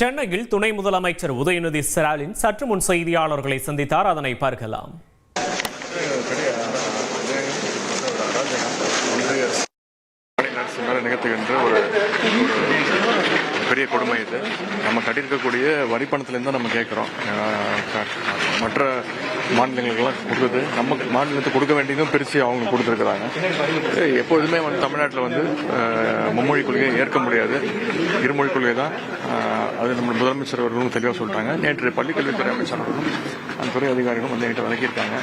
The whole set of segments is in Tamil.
சென்னையில் துணை முதலமைச்சர் உதயநிதி ஸ்டாலின் சற்று முன் செய்தியாளர்களை சந்தித்தார். அதனை பார்க்கலாம். நிகழ்த்துகின்ற ஒரு பெரிய கொடுமை இது. நம்ம கட்டியிருக்கக்கூடிய வரி பணத்திலேருந்து தான் நம்ம கேட்குறோம். மற்ற மாநிலங்களுக்கெல்லாம் கொடுக்குது, நம்ம மாநிலத்துக்கு கொடுக்க வேண்டியதும் பிரித்து அவங்க கொடுத்துருக்குறாங்க. எப்போதுமே தமிழ்நாட்டில் மும்மொழி கொள்கையை ஏற்க முடியாது, இருமொழி கொள்கை தான். அது நம்ம முதலமைச்சர் அவர்களும் தெளிவாக சொல்லிட்டாங்க. நேற்று பள்ளிக்கல்வித்துறை அமைச்சர் அவர்களும் அந்த துறை அதிகாரிகளும் என்கிட்ட விளக்கியிருக்காங்க.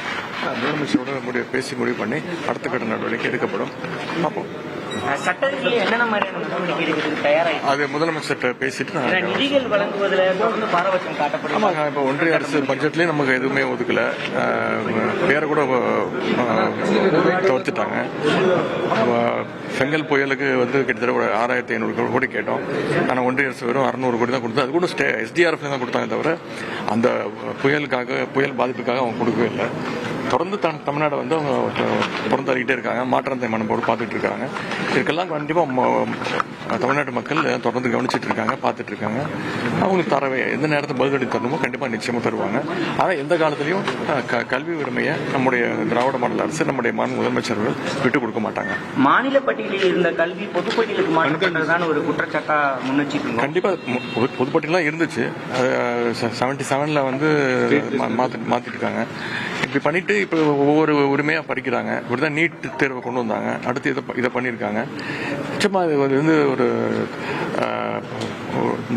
முதலமைச்சரோட பேசி முடிவு பண்ணி அடுத்த கட்ட நடவடிக்கை எடுக்கப்படும். பார்ப்போம். அது முதலமைச்சர் பேசிட்டு இப்ப ஒன்றிய அரசு பட்ஜெட்லயே நமக்கு எதுவுமே ஒதுக்கல, பேரை கூட தவிர்த்துட்டாங்க. செங்கல் புயலுக்கு கிட்டத்தட்ட ஒரு 6500 கோடி கேட்டோம். ஆனால் ஒன்றிய அரசு வெறும் 600 கோடி தான் கொடுத்தது. அது கூட SDRF தான் கொடுத்தாங்க தவிர அந்த புயல் பாதிப்புக்காக அவங்க கொடுக்கவே இல்லை. தொடர்ந்து தமிழ்நாடு அவங்க பிறந்தாடிக்கிட்டே இருக்காங்க. மாற்றத்தை மனப்போடு பார்த்துட்டு இருக்காங்க. இதுக்கெல்லாம் கண்டிப்பாக தமிழ்நாட்டு மக்கள் தொடர்ந்து கவனிச்சுட்டு இருக்காங்க, பார்த்துட்டு இருக்காங்க. அவங்களுக்கு தரவே எந்த நேரத்தில் பதிலடி தரணுமோ கண்டிப்பாக நிச்சயமாக தருவாங்க. ஆனால் எந்த காலத்திலையும் கல்வி உரிமையை நம்முடைய திராவிட மாடல் அரசு, நம்முடைய மாநில முதலமைச்சர்கள் விட்டுக் கொடுக்க மாட்டாங்க. மாநில பட்டியலில் இருந்த கல்வி பொதுப்பட்டியலுக்கு மாற்றப்பட்டதுதான் ஒரு குற்றச்சாட்டா முன்னெச்சரிக்கை. கண்டிப்பாக பொதுப்பட்டியலாம் இருந்துச்சு. 77ல் மாத்திட்டு இருக்காங்க. இப்படி பண்ணிட்டு இப்போ ஒவ்வொரு உரிமையா படிக்கிறாங்க. இப்படிதான் நீட் தேர்வை கொண்டு வந்தாங்க. அடுத்து இதை பண்ணியிருக்காங்க. நிச்சயமா இது ஒரு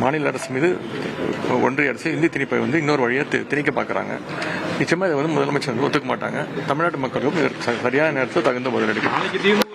மாநில அரசு மீது ஒன்றிய அரசு இந்தி திணிப்பை இன்னொரு வழியை திணிக்க பார்க்குறாங்க. நிச்சயமா இதை முதலமைச்சர் ஒத்துக்க மாட்டாங்க. தமிழ்நாட்டு மக்களும் சரியான நேரத்தில் தகுந்த பதிலளிக்கும்.